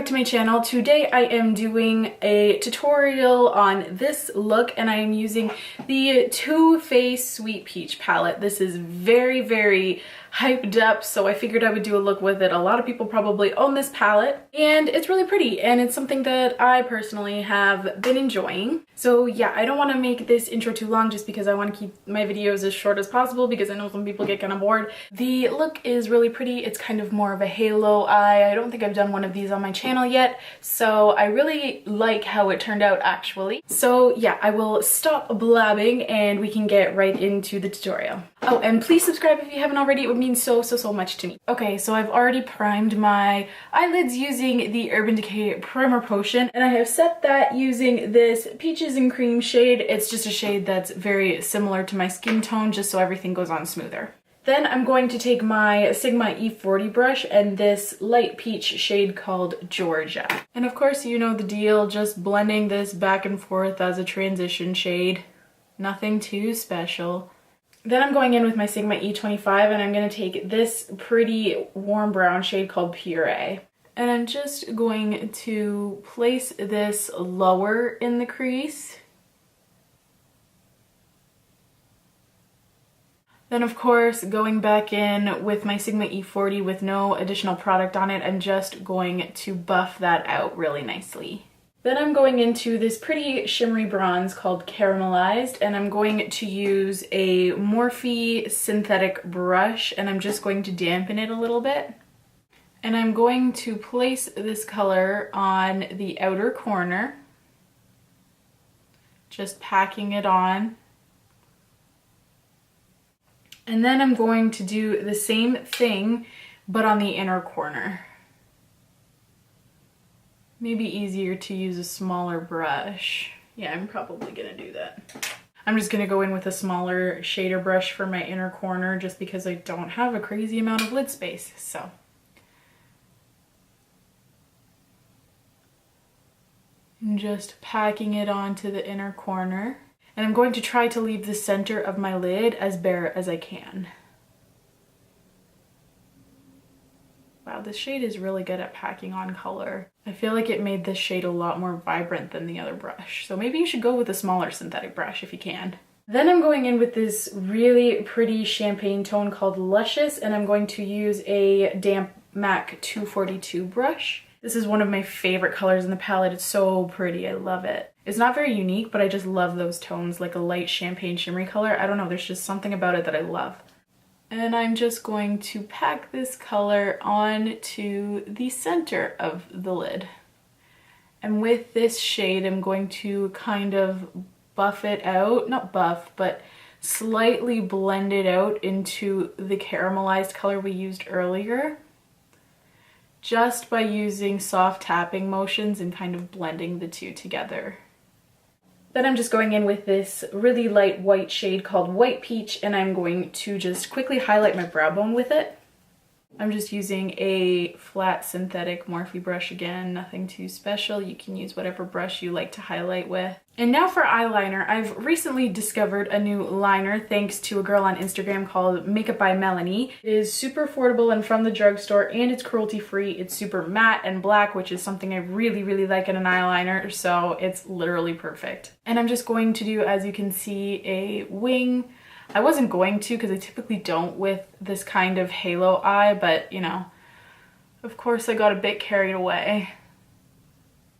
to my channel. Today I am doing a tutorial on this look and I am using the Too Faced Sweet Peach palette. This is very hyped up, so I figured I would do a look with it. A lot of people probably own this palette and it's really pretty and it's something that I personally have been enjoying. So yeah, I don't want to make this intro too long just because I want to keep my videos as short as possible because I know some people get kind of bored. The look is really pretty. It's kind of more of a halo eye. I don't think I've done one of these on my channel yet, so I really like how it turned out actually. So yeah, I will stop blabbing and we can get right into the tutorial. Oh, and please subscribe if you haven't already. It would mean so much to me. Okay, so I've already primed my eyelids using the Urban Decay Primer Potion, and I have set that using this Peaches and Cream shade. It's just a shade that's very similar to my skin tone, just so everything goes on smoother. Then I'm going to take my Sigma E40 brush and this light peach shade called Georgia. And of course, you know the deal, just blending this back and forth as a transition shade. Nothing too special. Then I'm going in with my Sigma E25 and I'm going to take this pretty warm brown shade called Puree. And I'm just going to place this lower in the crease. Then of course, going back in with my Sigma E40 with no additional product on it, I'm just going to buff that out really nicely. Then I'm going into this pretty shimmery bronze called Caramelized, and I'm going to use a Morphe synthetic brush and I'm just going to dampen it a little bit. And I'm going to place this color on the outer corner, just packing it on. And then I'm going to do the same thing, but on the inner corner. Maybe easier to use a smaller brush. Yeah, I'm probably gonna do that. I'm just gonna go in with a smaller shader brush for my inner corner just because I don't have a crazy amount of lid space, so. I'm just packing it onto the inner corner. And I'm going to try to leave the center of my lid as bare as I can. Wow, this shade is really good at packing on color. I feel like it made this shade a lot more vibrant than the other brush. So maybe you should go with a smaller synthetic brush if you can. Then I'm going in with this really pretty champagne tone called Luscious, and I'm going to use a damp MAC 242 brush. This is one of my favorite colors in the palette. It's so pretty, I love it. It's not very unique, but I just love those tones, like a light champagne shimmery color. I don't know, there's just something about it that I love. And I'm just going to pack this color onto the center of the lid. And with this shade, I'm going to kind of buff it out, not buff, but slightly blend it out into the caramelized color we used earlier, just by using soft tapping motions and kind of blending the two together. Then I'm just going in with this really light white shade called White Peach, and I'm going to just quickly highlight my brow bone with it. I'm just using a flat synthetic Morphe brush again, nothing too special. You can use whatever brush you like to highlight with. And now for eyeliner. I've recently discovered a new liner thanks to a girl on Instagram called Makeup by Melanie. It is super affordable and from the drugstore, and it's cruelty free. It's super matte and black, which is something I really like in an eyeliner, so it's literally perfect. And I'm just going to do, as you can see, a wing. I wasn't going to because I typically don't with this kind of halo eye, but you know, of course I got a bit carried away.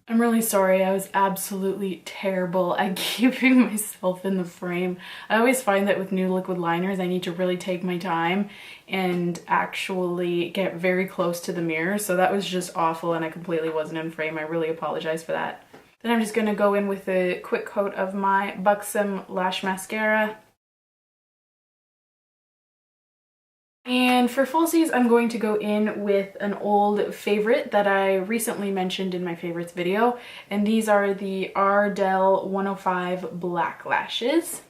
I'm really sorry, I was absolutely terrible at keeping myself in the frame. I always find that with new liquid liners, I need to really take my time and actually get very close to the mirror, so that was just awful and I completely wasn't in frame. I really apologize for that. Then I'm just gonna go in with a quick coat of my Buxom Lash Mascara. And for falsies, I'm going to go in with an old favorite that I recently mentioned in my favorites video, and these are the Ardell 105 Black Lashes.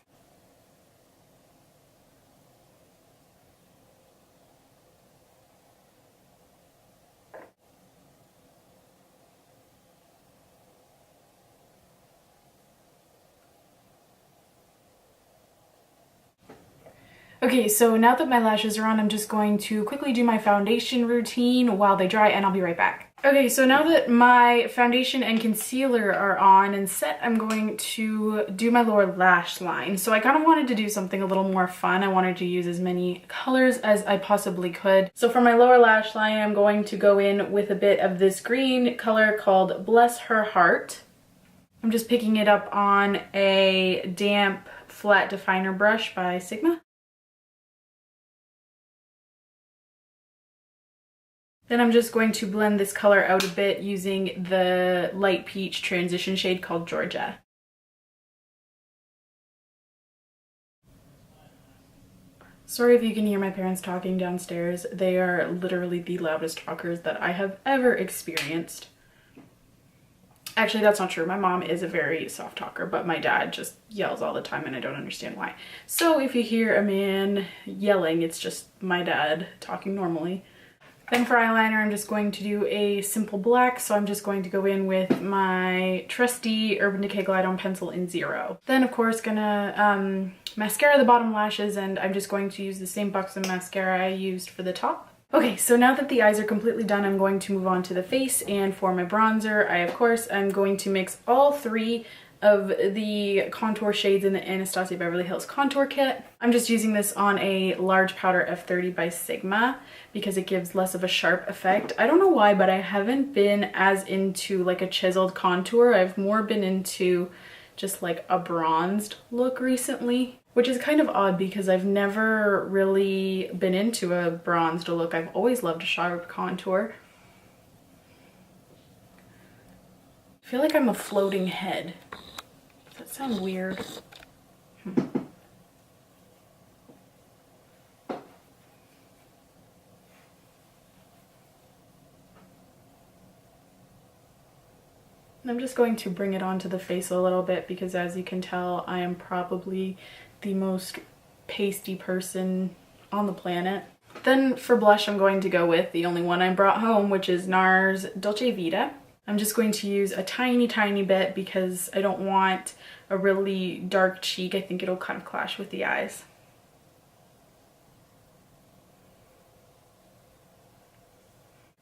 Okay, so now that my lashes are on, I'm just going to quickly do my foundation routine while they dry, and I'll be right back. Okay, so now that my foundation and concealer are on and set, I'm going to do my lower lash line. So I kind of wanted to do something a little more fun. I wanted to use as many colors as I possibly could. So for my lower lash line, I'm going to go in with a bit of this green color called Bless Her Heart. I'm just picking it up on a damp flat definer brush by Sigma. Then I'm just going to blend this color out a bit using the light peach transition shade called Georgia. Sorry if you can hear my parents talking downstairs. They are literally the loudest talkers that I have ever experienced. Actually, that's not true. My mom is a very soft talker, but my dad just yells all the time and I don't understand why. So if you hear a man yelling, it's just my dad talking normally. Then for eyeliner, I'm just going to do a simple black, so I'm just going to go in with my trusty Urban Decay Glide On Pencil in 0. Then of course gonna mascara the bottom lashes, and I'm just going to use the same Buxom mascara I used for the top. Okay, so now that the eyes are completely done, I'm going to move on to the face, and for my bronzer, of course I'm going to mix all 3 of the contour shades in the Anastasia Beverly Hills contour kit. I'm just using this on a large powder F30 by Sigma because it gives less of a sharp effect. I don't know why, but I haven't been as into like a chiseled contour. I've more been into just like a bronzed look recently, which is kind of odd because I've never really been into a bronzed look. I've always loved a sharp contour. I feel like I'm a floating head. Does that sound weird? I'm just going to bring it onto the face a little bit because, as you can tell, I am probably the most pasty person on the planet. Then for blush, I'm going to go with the only one I brought home, which is NARS Dolce Vita. I'm just going to use a tiny bit because I don't want a really dark cheek. I think it'll kind of clash with the eyes.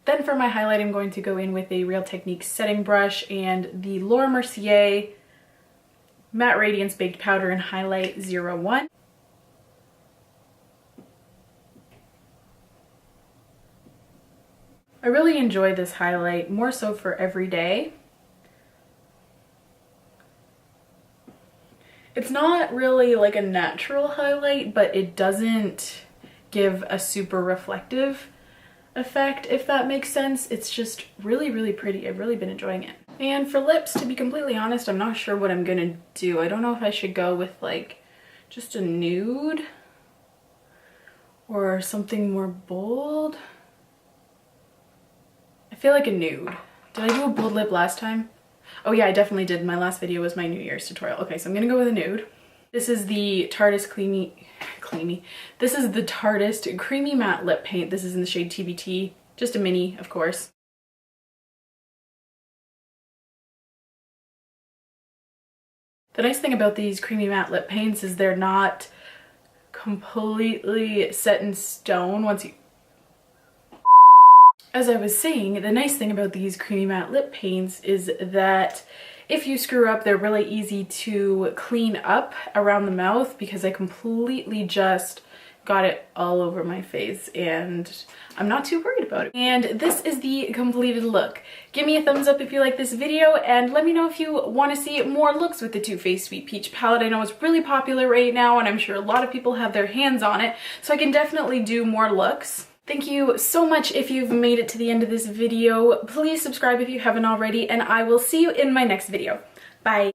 Then for my highlight, I'm going to go in with a Real Techniques setting brush and the Laura Mercier Matte Radiance Baked Powder in Highlight 01. I really enjoy this highlight, more so for every day. It's not really like a natural highlight, but it doesn't give a super reflective effect, if that makes sense. It's just really pretty. I've really been enjoying it. And for lips, to be completely honest, I'm not sure what I'm gonna do. I don't know if I should go with like just a nude or something more bold. I feel like a nude. Did I do a bold lip last time? Oh yeah, I definitely did. My last video was my New Year's tutorial. Okay, so I'm gonna go with a nude. This is the Tarteist This is the Tarteist Creamy Matte Lip Paint. This is in the shade TBT. Just a mini, of course. The nice thing about these creamy matte lip paints is they're not completely set in stone once you... As I was saying, the nice thing about these creamy matte lip paints is that if you screw up, they're really easy to clean up around the mouth because I completely just got it all over my face and I'm not too worried about it. And this is the completed look. Give me a thumbs up if you like this video and let me know if you want to see more looks with the Too Faced Sweet Peach palette. I know it's really popular right now and I'm sure a lot of people have their hands on it, so I can definitely do more looks. Thank you so much if you've made it to the end of this video. Please subscribe if you haven't already, and I will see you in my next video. Bye!